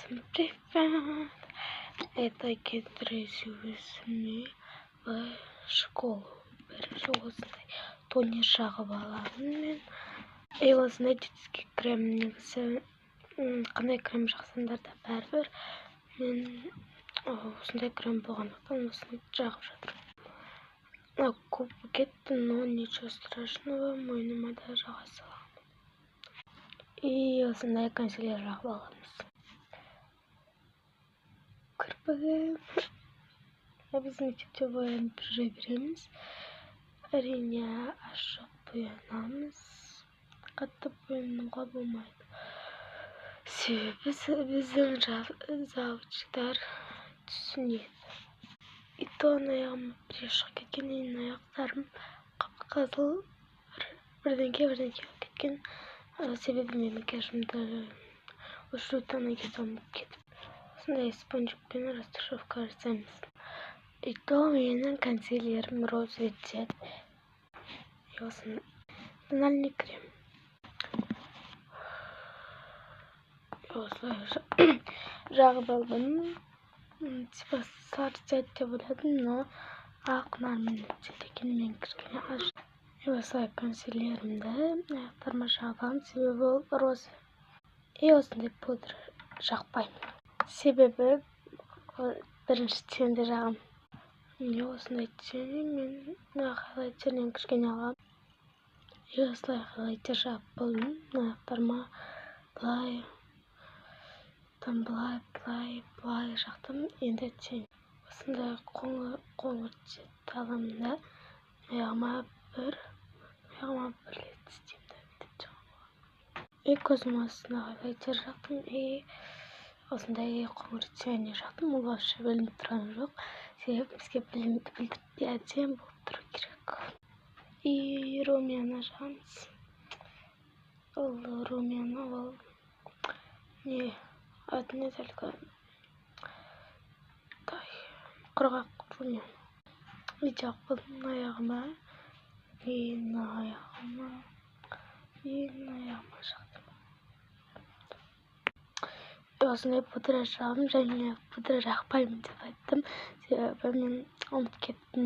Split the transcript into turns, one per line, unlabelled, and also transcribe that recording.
Всем привет! Это кетресюсми в школу. Бережосный Тони Шағыбаламен. И осындай түтіске крем негізі қандай крем жақсаңдар да бәрібір. Мен осындай крем болғандықтан осыны жағып жатырмын. Көп кетті, но ничего страшного, мойныма да жаға саламын. И осындай консилер жағып аламыз. Кірпігім. Біз мектепте боянып жүре береміз. Әрине ашық боянамыз. Қатты боянуға болмайды. Себебі біздің завучтар түсінеді. И то аяғым шығып кеткеннен аяқтарым қып-қызыл бірдеңке болып кеткен. Себебі мен макияжымды өшіру тоннагизом кетіп. Осындай спонжикпен растушевка жасаймыз. И то менің консилерім розовый цвет. И осыны тональный крем. Осылай жағып алдым. Типа сары цвет деп ойладым, но ақ нормальный цвет екен, мен кішкене аш. И осылай консилерімді аяқтарыма жағып аламын, себебі ол розовый. И осындай пудра жақпаймын. Себебі біріншіден де жағам. Міне осындай түсемін, мен хайлайтерден кішкене аламын. И осылай хайлайтер жағып болдым. Аяқтарыма былай жақтым. Енді түсемін. Осындай қоңыр цвет аламын да аяғыма бір рет істеймін да бүйтіп жағамын. И көзім астына хайлайтер жақтым. И осындай қоңыр цветіне жақтым. Ол вообще білініп тұрған жоқ. Себебі бізге білдіріп әдемі болып тұру керек. И румяна жағамыз. Ол румяна, ол не одна только құрғақ румяна. И жағып болдым аяғыма. И аяғыма жақтым. Осындай пудра жағым, және пудра жақпаймын деп айттым. Себебі мен ұмытып кеттім.